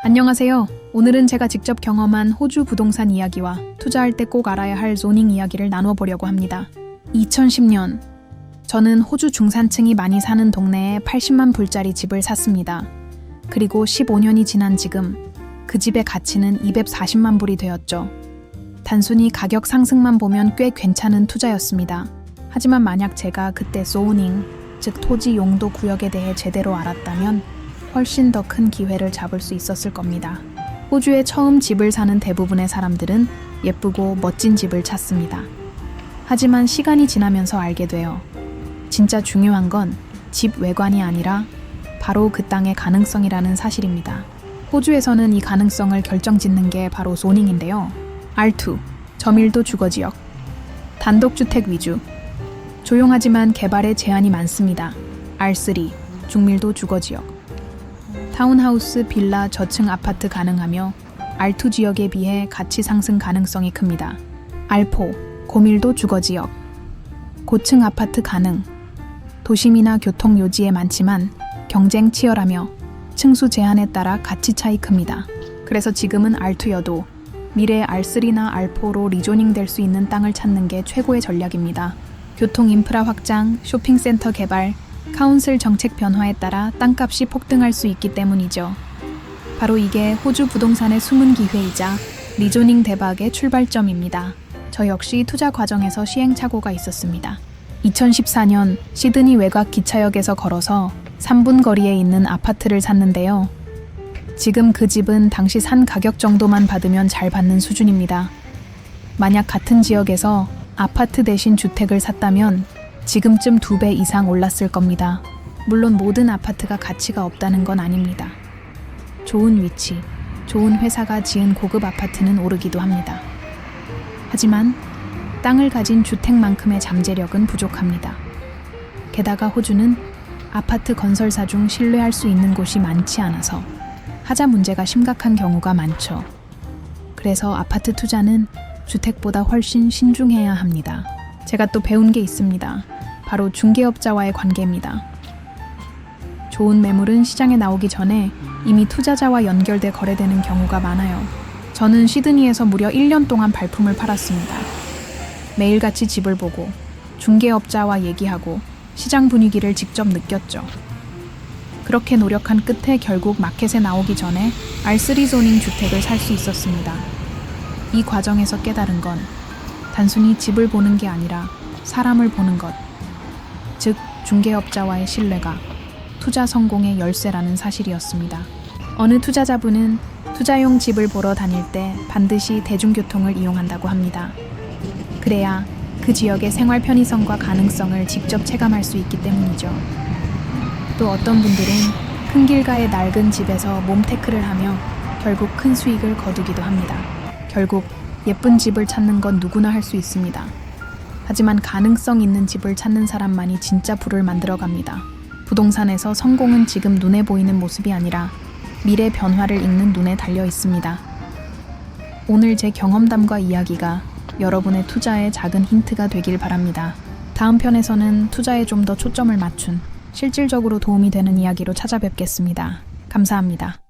안녕하세요. 오늘은 제가 직접 경험한 호주 부동산 이야기와 투자할 때 꼭 알아야 할 zoning 이야기를 나누어 보려고 합니다. 2010년, 저는 호주 중산층이 많이 사는 동네에 80만 불짜리 집을 샀습니다. 그리고 15년이 지난 지금 그 집의 가치는 240만 불이 되었죠. 단순히 가격 상승만 보면 꽤 괜찮은 투자였습니다. 하지만 만약 제가 그때 zoning, 즉 토지 용도 구역에 대해 제대로 알았다면 훨씬 더 큰 기회를 잡을 수 있었을 겁니다. 호주에 처음 집을 사는 대부분의 사람들은 예쁘고 멋진 집을 찾습니다. 하지만 시간이 지나면서 알게 돼요. 진짜 중요한 건 집 외관이 아니라 바로 그 땅의 가능성이라는 사실입니다. 호주에서는 이 가능성을 결정짓는 게 바로 zoning인데요. R2, 저밀도 주거지역, 단독주택 위주, 조용하지만 개발에 제한이 많습니다. R3, 중밀도 주거지역, 타운하우스, 빌라, 저층 아파트 가능하며 R2 지역에 비해 가치 상승 가능성이 큽니다. R4, 고밀도 주거지역, 고층 아파트 가능, 도심이나 교통 요지에 많지만 경쟁 치열하며 층수 제한에 따라 가치 차이 큽니다. 그래서 지금은 R2여도 미래 R3나 R4로 리조닝 될 수 있는 땅을 찾는 게 최고의 전략입니다. 교통 인프라 확장, 쇼핑센터 개발, 카운슬 정책 변화에 따라 땅값이 폭등할 수 있기 때문이죠. 바로 이게 호주 부동산의 숨은 기회이자 리조닝 대박의 출발점입니다. 저 역시 투자 과정에서 시행착오가 있었습니다. 2014년 시드니 외곽 기차역에서 걸어서 3분 거리에 있는 아파트를 샀는데요. 지금 그 집은 당시 산 가격 정도만 받으면 잘 받는 수준입니다. 만약 같은 지역에서 아파트 대신 주택을 샀다면 지금쯤 2배 이상 올랐을 겁니다. 물론 모든 아파트가 가치가 없다는 건 아닙니다. 좋은 위치, 좋은 회사가 지은 고급 아파트는 오르기도 합니다. 하지만 땅을 가진 주택만큼의 잠재력은 부족합니다. 게다가 호주는 아파트 건설사 중 신뢰할 수 있는 곳이 많지 않아서 하자 문제가 심각한 경우가 많죠. 그래서 아파트 투자는 주택보다 훨씬 신중해야 합니다. 제가 또 배운 게 있습니다. 바로 중개업자와의 관계입니다. 좋은 매물은 시장에 나오기 전에 이미 투자자와 연결돼 거래되는 경우가 많아요. 저는 시드니에서 무려 1년 동안 발품을 팔았습니다. 매일같이 집을 보고 중개업자와 얘기하고 시장 분위기를 직접 느꼈죠. 그렇게 노력한 끝에 결국 마켓에 나오기 전에 R3 zoning 주택을 살 수 있었습니다. 이 과정에서 깨달은 건 단순히 집을 보는 게 아니라 사람을 보는 것, 즉 중개업자와의 신뢰가 투자 성공의 열쇠라는 사실이었습니다. 어느 투자자분은 투자용 집을 보러 다닐 때 반드시 대중교통을 이용한다고 합니다. 그래야 그 지역의 생활 편의성과 가능성을 직접 체감할 수 있기 때문이죠. 또 어떤 분들은 큰 길가의 낡은 집에서 몸테크를 하며 결국 큰 수익을 거두기도 합니다. 결국 예쁜 집을 찾는 건 누구나 할 수 있습니다. 하지만 가능성 있는 집을 찾는 사람만이 진짜 부를 만들어갑니다. 부동산에서 성공은 지금 눈에 보이는 모습이 아니라 미래 변화를 읽는 눈에 달려 있습니다. 오늘 제 경험담과 이야기가 여러분의 투자에 작은 힌트가 되길 바랍니다. 다음 편에서는 투자에 좀 더 초점을 맞춘 실질적으로 도움이 되는 이야기로 찾아뵙겠습니다. 감사합니다.